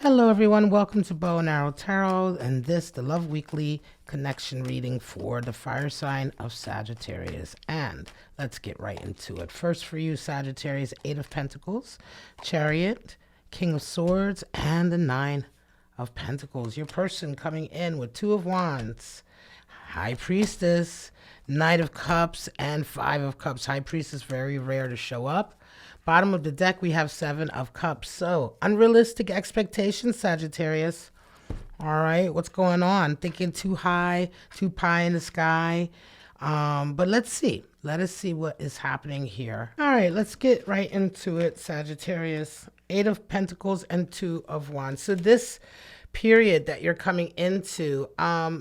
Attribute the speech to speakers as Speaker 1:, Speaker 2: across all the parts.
Speaker 1: Hello, everyone. Welcome to Bow and Arrow Tarot, and this, the Love Weekly connection reading for the fire sign of Sagittarius. And let's get right into it. First for you, Sagittarius, Eight of Pentacles, Chariot, King of Swords, and the Nine of Pentacles. Your person coming in with Two of Wands, High Priestess, Knight of Cups, and Five of Cups. High Priestess, very rare to show up. Bottom of the deck, we have Seven of Cups. So, unrealistic expectations, Sagittarius. All right, what's going on? Thinking too high, too pie in the sky. But let's see. Let us see what is happening here. All right, let's get right into it, Sagittarius. Eight of Pentacles and Two of Wands. So this period that you're coming into,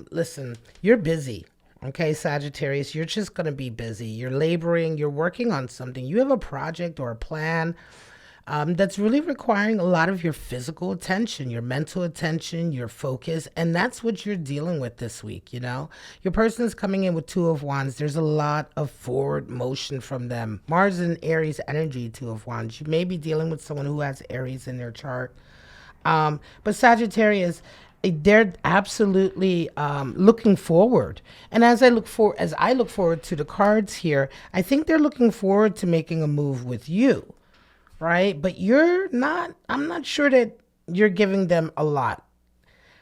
Speaker 1: listen, you're busy. Okay, Sagittarius, you're just going to be busy. You're laboring. You're working on something. You have a project or a plan that's really requiring a lot of your physical attention, your mental attention, your focus. And that's what you're dealing with this week, you know. Your person is coming in with Two of Wands. There's a lot of forward motion from them. Mars and Aries energy, Two of Wands. You may be dealing with someone who has Aries in their chart. But Sagittarius, they're absolutely looking forward. And as I look forward to the cards here, I think they're looking forward to making a move with you, right? But I'm not sure that you're giving them a lot.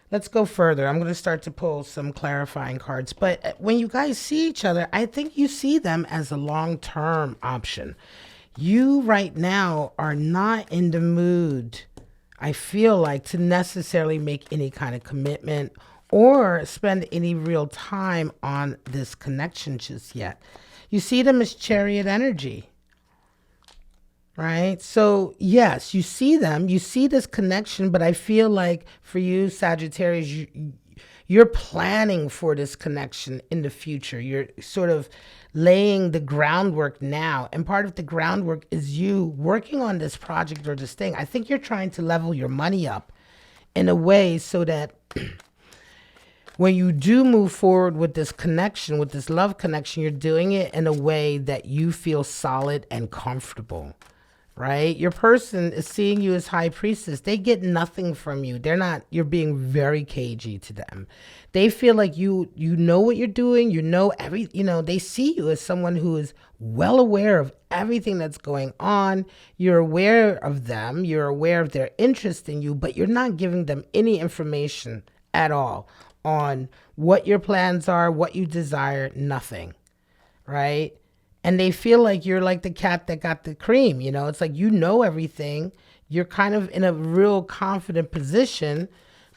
Speaker 1: Let's go further. I'm going to start to pull some clarifying cards. But when you guys see each other, I think you see them as a long-term option. You right now are not in the mood, I feel like, to necessarily make any kind of commitment or spend any real time on this connection just yet. You see them as Chariot energy, right? So yes, you see them, you see this connection, but I feel like for you, Sagittarius, you're planning for this connection in the future. You're sort of laying the groundwork now. And part of the groundwork is you working on this project or this thing. I think you're trying to level your money up in a way so that when you do move forward with this connection, with this love connection, you're doing it in a way that you feel solid and comfortable. Right? Your person is seeing you as High Priestess. They get nothing from you. You're being very cagey to them. They feel like you know what you're doing. They see you as someone who is well aware of everything that's going on. You're aware of them. You're aware of their interest in you, but you're not giving them any information at all on what your plans are, what you desire, nothing. Right? And they feel like you're like the cat that got the cream, you know? It's like you know everything. You're kind of in a real confident position,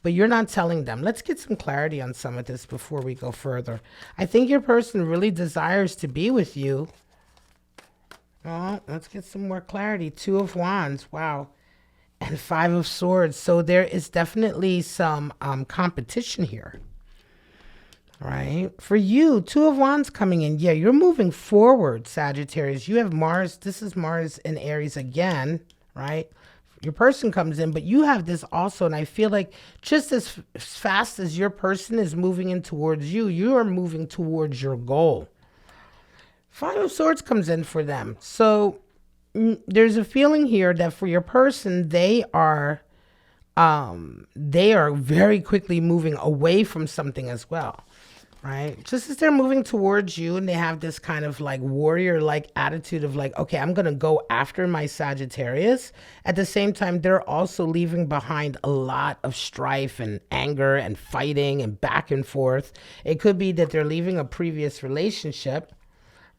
Speaker 1: but you're not telling them. Let's get some clarity on some of this before we go further. I think your person really desires to be with you. Oh, let's get some more clarity. Two of Wands, wow. And Five of Swords. So there is definitely some competition here. Right? For you, Two of Wands coming in. Yeah, you're moving forward, Sagittarius. You have Mars. This is Mars in Aries again, right? Your person comes in, but you have this also. And I feel like just as fast as your person is moving in towards you, you are moving towards your goal. Five of Swords comes in for them. So there's a feeling here that for your person, they are very quickly moving away from something as well. Right? Just as they're moving towards you and they have this kind of like warrior-like attitude of like, okay, I'm going to go after my Sagittarius. At the same time, they're also leaving behind a lot of strife and anger and fighting and back and forth. It could be that they're leaving a previous relationship.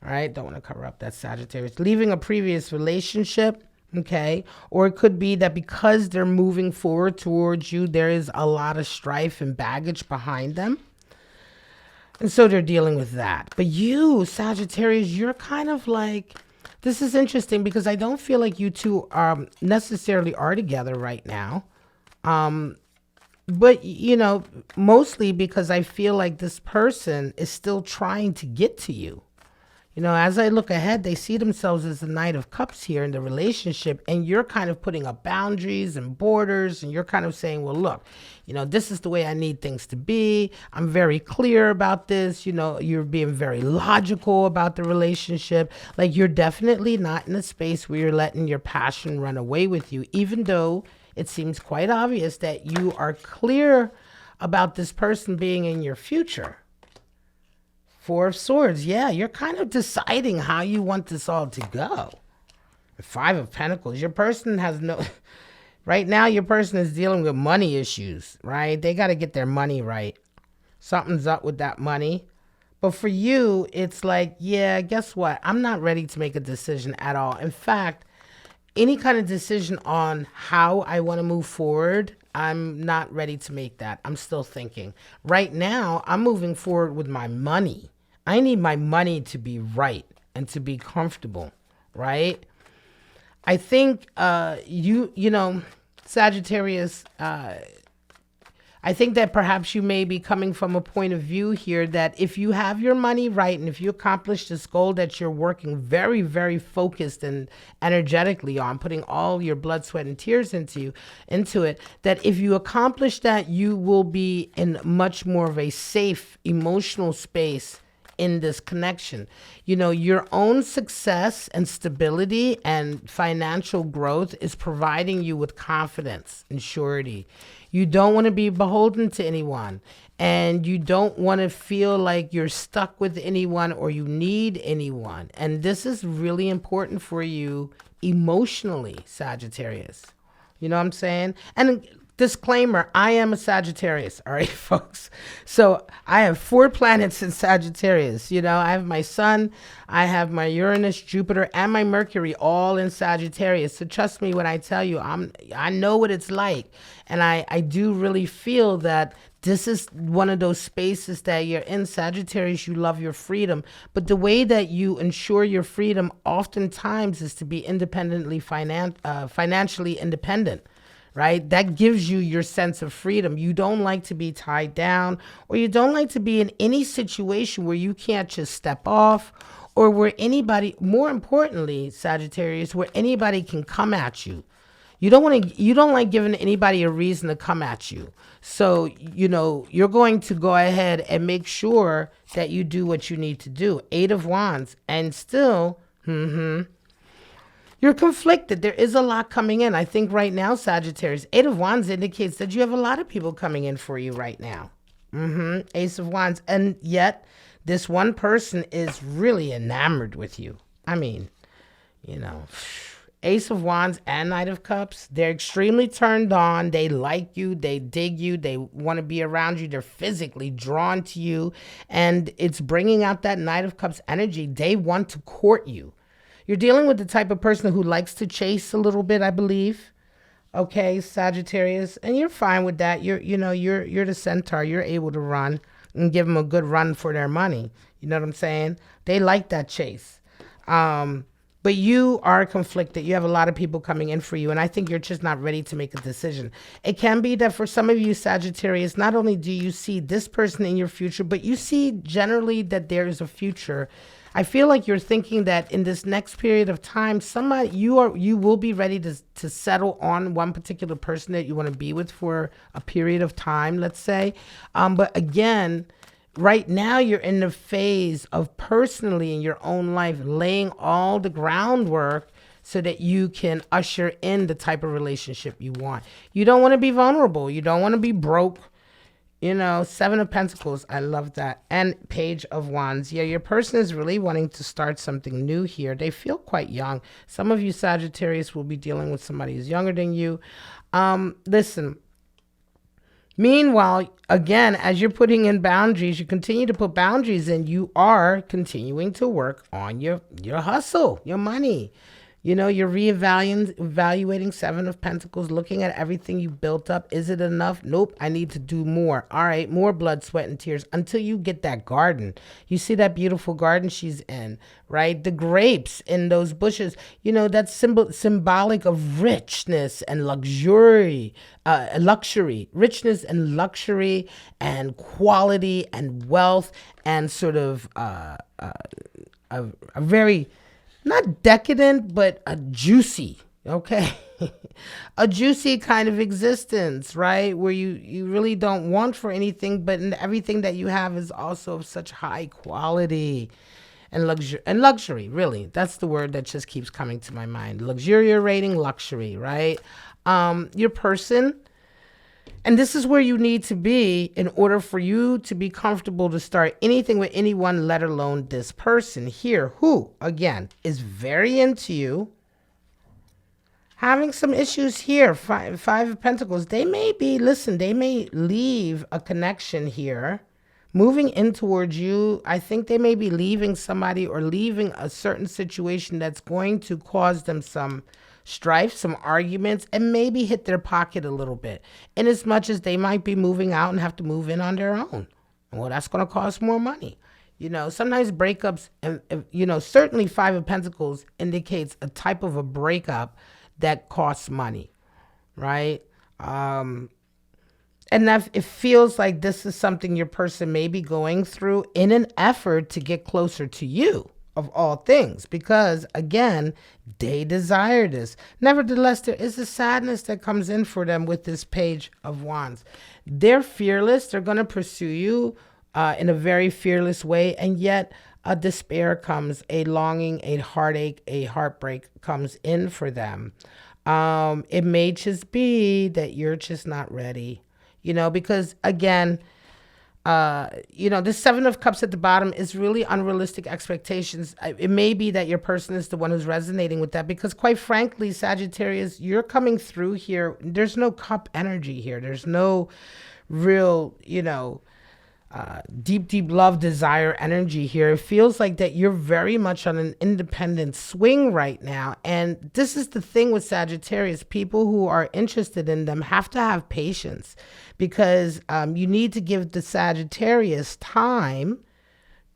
Speaker 1: All right? Don't want to cover up that Sagittarius. Leaving a previous relationship. Okay. Or it could be that because they're moving forward towards you, there is a lot of strife and baggage behind them. And so they're dealing with that. But you, Sagittarius, you're kind of like, this is interesting because I don't feel like you two necessarily are together right now. But, you know, mostly because I feel like this person is still trying to get to you. You know, as I look ahead, they see themselves as the Knight of Cups here in the relationship, and you're kind of putting up boundaries and borders, and you're kind of saying, well, look, you know, this is the way I need things to be. I'm very clear about this. You know, you're being very logical about the relationship. Like, you're definitely not in a space where you're letting your passion run away with you, even though it seems quite obvious that you are clear about this person being in your future. Four of Swords. Yeah, you're kind of deciding how you want this all to go. Five of Pentacles. Your person has no... Right now, your person is dealing with money issues, right? They got to get their money right. Something's up with that money. But for you, it's like, yeah, guess what? I'm not ready to make a decision at all. In fact, any kind of decision on how I want to move forward, I'm not ready to make that. I'm still thinking. Right now, I'm moving forward with my money. I need my money to be right and to be comfortable, right? I think you know, Sagittarius, I think that perhaps you may be coming from a point of view here that if you have your money right and if you accomplish this goal that you're working very, very focused and energetically on, putting all your blood, sweat, and tears into it, that if you accomplish that, you will be in much more of a safe emotional space in this connection. You know, your own success and stability and financial growth is providing you with confidence and surety. You don't want to be beholden to anyone, and you don't want to feel like you're stuck with anyone or you need anyone. And this is really important for you emotionally, Sagittarius. You know what I'm saying? And disclaimer, I am a Sagittarius, all right, folks? So I have 4 planets in Sagittarius. You know, I have my Sun, I have my Uranus, Jupiter, and my Mercury all in Sagittarius. So trust me when I tell you, I know what it's like. And I do really feel that this is one of those spaces that you're in. Sagittarius, you love your freedom. But the way that you ensure your freedom oftentimes is to be independently financially independent. Right? That gives you your sense of freedom. You don't like to be tied down, or you don't like to be in any situation where you can't just step off, or where anybody, more importantly, Sagittarius, where anybody can come at you. You don't like giving anybody a reason to come at you. So, you know, you're going to go ahead and make sure that you do what you need to do. 8 of Wands, and still, you're conflicted. There is a lot coming in. I think right now, Sagittarius, 8 of Wands indicates that you have a lot of people coming in for you right now. Ace of Wands. And yet, this one person is really enamored with you. I mean, you know, Ace of Wands and Knight of Cups, they're extremely turned on. They like you. They dig you. They want to be around you. They're physically drawn to you. And it's bringing out that Knight of Cups energy. They want to court you. You're dealing with the type of person who likes to chase a little bit, I believe. Okay, Sagittarius, and you're fine with that. You're the centaur. You're able to run and give them a good run for their money. You know what I'm saying? They like that chase. But you are conflicted. You have a lot of people coming in for you, and I think you're just not ready to make a decision. It can be that for some of you, Sagittarius, not only do you see this person in your future, but you see generally that there is a future. I feel like you're thinking that in this next period of time, you will be ready to settle on one particular person that you want to be with for a period of time, let's say. But again, right now you're in the phase of personally in your own life laying all the groundwork so that you can usher in the type of relationship you want. You don't want to be vulnerable. You don't want to be broke. You know, 7 of Pentacles, I love that. And Page of Wands. Yeah, your person is really wanting to start something new here. They feel quite young. Some of you Sagittarius will be dealing with somebody who's younger than you. Listen, meanwhile, again, as you're putting in boundaries, you continue to put boundaries in, you are continuing to work on your hustle, your money. You know, you're evaluating 7 of Pentacles, looking at everything you built up. Is it enough? Nope, I need to do more. All right, more blood, sweat, and tears until you get that garden. You see that beautiful garden she's in, right? The grapes in those bushes, you know, that's symbolic of richness and luxury, richness and luxury and quality and wealth and sort of a very... not decadent, but a juicy, okay? A juicy kind of existence, right? Where you really don't want for anything, but everything that you have is also of such high quality and luxury, really. That's the word that just keeps coming to my mind. Luxuriating luxury, right? Your person, and this is where you need to be in order for you to be comfortable to start anything with anyone, let alone this person here, who, again, is very into you, having some issues here. Five of Pentacles. They may be, listen, they may leave a connection here, moving in towards you. I think they may be leaving somebody or leaving a certain situation that's going to cause them some strife, some arguments, and maybe hit their pocket a little bit. In as much as they might be moving out and have to move in on their own. Well, that's going to cost more money. You know, sometimes breakups, and you know, certainly Five of Pentacles indicates a type of a breakup that costs money, right? And that it feels like this is something your person may be going through in an effort to get closer to you, of all things, because again, they desire this. Nevertheless, there is a sadness that comes in for them with this Page of Wands. They're fearless. They're going to pursue you in a very fearless way, and yet a despair comes, a longing, a heartache, a heartbreak comes in for them. It may just be that you're just not ready, you know, because again, you know, the Seven of Cups at the bottom is really unrealistic expectations. It may be that your person is the one who's resonating with that, because quite frankly, Sagittarius, you're coming through here. There's no cup energy here. There's no real, you know, deep love, desire energy here. It feels like that you're very much on an independent swing right now. And this is the thing with Sagittarius. People who are interested in them have to have patience, because you need to give the Sagittarius time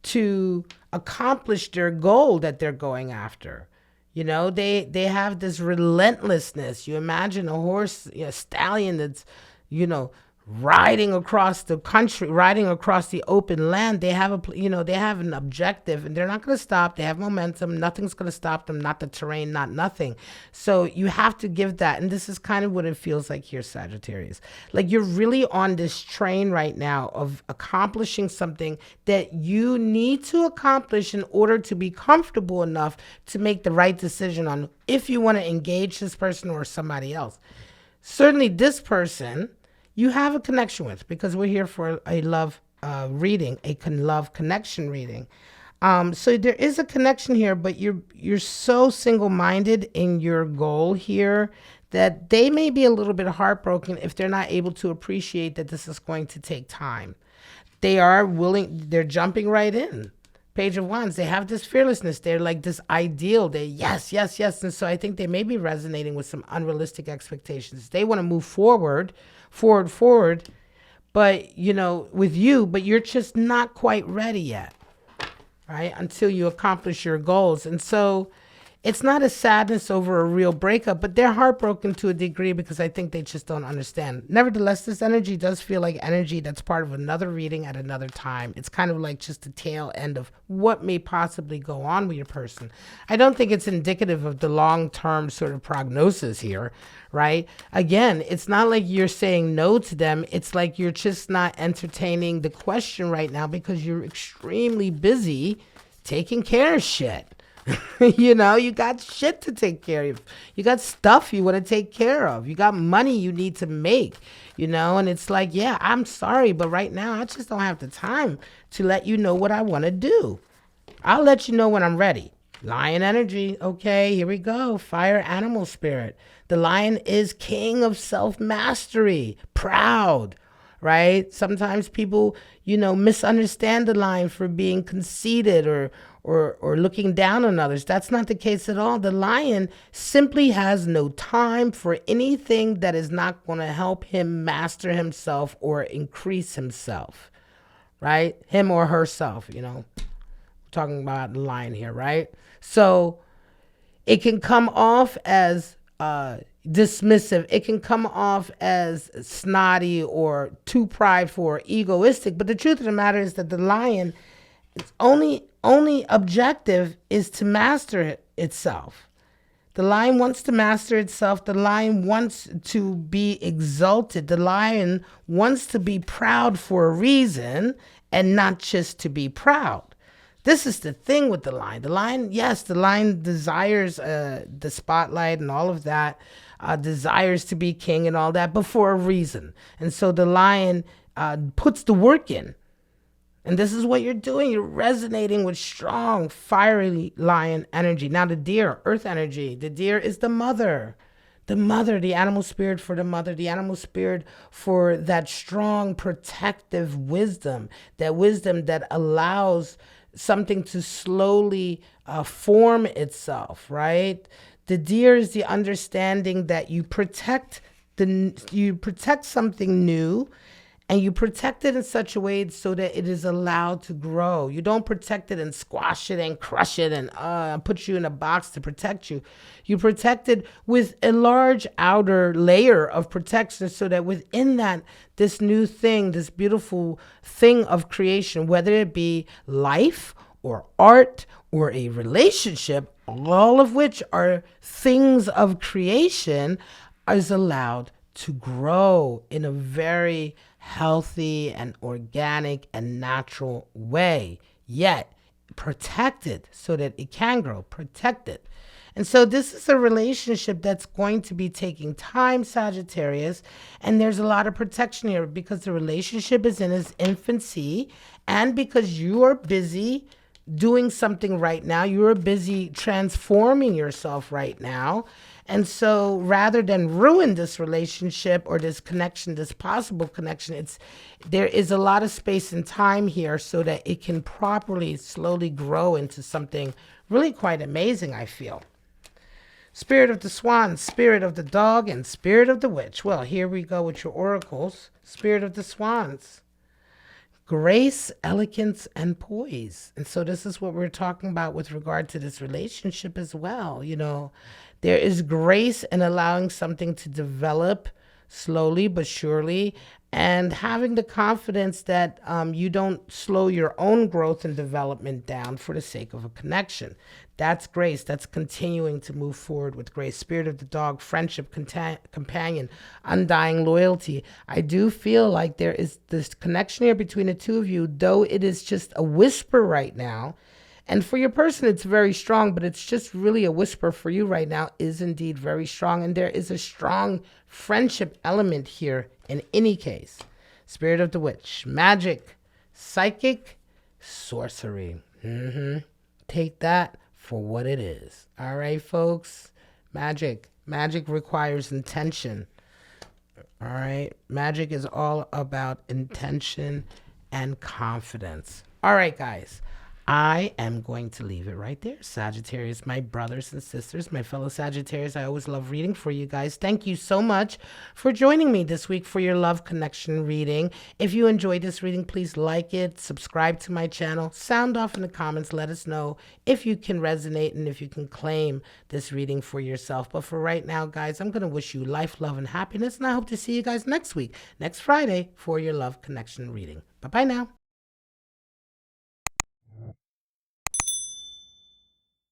Speaker 1: to accomplish their goal that they're going after. You know, they have this relentlessness. You imagine a horse, a stallion that's, you know, riding across the country, riding across the open land. They have a, you know, they have an objective, and they're not going to stop. They have momentum. Nothing's going to stop them. Not the terrain, not nothing. So you have to give that. And this is kind of what it feels like here, Sagittarius. Like you're really on this train right now of accomplishing something that you need to accomplish in order to be comfortable enough to make the right decision on if you want to engage this person or somebody else. Certainly this person you have a connection with, because we're here for a love reading, a love connection reading. So there is a connection here, but you're so single-minded in your goal here that they may be a little bit heartbroken if they're not able to appreciate that this is going to take time. They are willing, they're jumping right in. Page of Wands, they have this fearlessness. They're like this ideal. They yes. And so I think they may be resonating with some unrealistic expectations. They want to move forward, but you know, with you, but you're just not quite ready yet, right? Until you accomplish your goals. And so it's not a sadness over a real breakup, but they're heartbroken to a degree because I think they just don't understand. Nevertheless, this energy does feel like energy that's part of another reading at another time. It's kind of like just the tail end of what may possibly go on with your person. I don't think it's indicative of the long-term sort of prognosis here, right? Again, it's not like you're saying no to them. It's like you're just not entertaining the question right now because you're extremely busy taking care of shit. You know, you got shit to take care of. You got stuff you want to take care of. You got money you need to make, you know, and it's like, yeah, I'm sorry, but right now I just don't have the time to let you know what I want to do. I'll let you know when I'm ready. Lion energy. Okay, here we go. Fire animal spirit. The lion is king of self-mastery, proud, right? Sometimes people, you know, misunderstand the lion for being conceited or looking down on others. That's not the case at all. The lion simply has no time for anything that is not going to help him master himself or increase himself, right? Him or herself, you know. We're talking about the lion here, right? So it can come off as dismissive. It can come off as snotty or too prideful or egoistic. But the truth of the matter is that the lion, its only objective is to master itself. The lion wants to master itself. The lion wants to be exalted. The lion wants to be proud for a reason and not just to be proud. This is the thing with the lion. The lion, yes, the lion desires the spotlight and all of that. desires to be king and all that, but for a reason. And so the lion puts the work in. And this is what you're doing. You're resonating with strong, fiery lion energy. Now the deer, earth energy. The deer is the mother. The mother, the animal spirit for the mother, the animal spirit for that strong, protective wisdom. That wisdom that allows something to slowly form itself, right? The deer is the understanding that you protect something new, and you protect it in such a way so that it is allowed to grow. You don't protect it and squash it and crush it and put you in a box to protect you. You protect it with a large outer layer of protection so that within that, this new thing, this beautiful thing of creation, whether it be life or art or a relationship, all of which are things of creation, is allowed to grow in a very healthy and organic and natural way, yet protected so that it can grow, protected. And so this is a relationship that's going to be taking time, Sagittarius, and there's a lot of protection here because the relationship is in its infancy, and because you are busy doing something right now, you're busy transforming yourself right now. And so rather than ruin this relationship or this connection, this possible connection, there is a lot of space and time here so that it can properly, slowly grow into something really quite amazing, I feel. Spirit of the swan, spirit of the dog, and spirit of the witch. Well, here we go with your oracles. Spirit of the swans. Grace, elegance, and poise. And so this is what we're talking about with regard to this relationship as well. You know, there is grace in allowing something to develop slowly but surely, and having the confidence that you don't slow your own growth and development down for the sake of a connection. That's grace. That's continuing to move forward with grace. Spirit of the dog, friendship, companion, undying loyalty. I do feel like there is this connection here between the two of you, though it is just a whisper right now. And for your person, it's very strong, but it's just really a whisper for you right now is indeed very strong. And there is a strong friendship element here in any case. Spirit of the witch, magic, psychic, sorcery. Take that for what it is. All right, folks. Magic. Magic requires intention. All right. Magic is all about intention and confidence. All right, guys. I am going to leave it right there. Sagittarius, my brothers and sisters, my fellow Sagittarius, I always love reading for you guys. Thank you so much for joining me this week for your love connection reading. If you enjoyed this reading, please like it, subscribe to my channel, sound off in the comments, let us know if you can resonate and if you can claim this reading for yourself. But for right now, guys, I'm going to wish you life, love, and happiness, and I hope to see you guys next week, next Friday, for your love connection reading. Bye-bye now.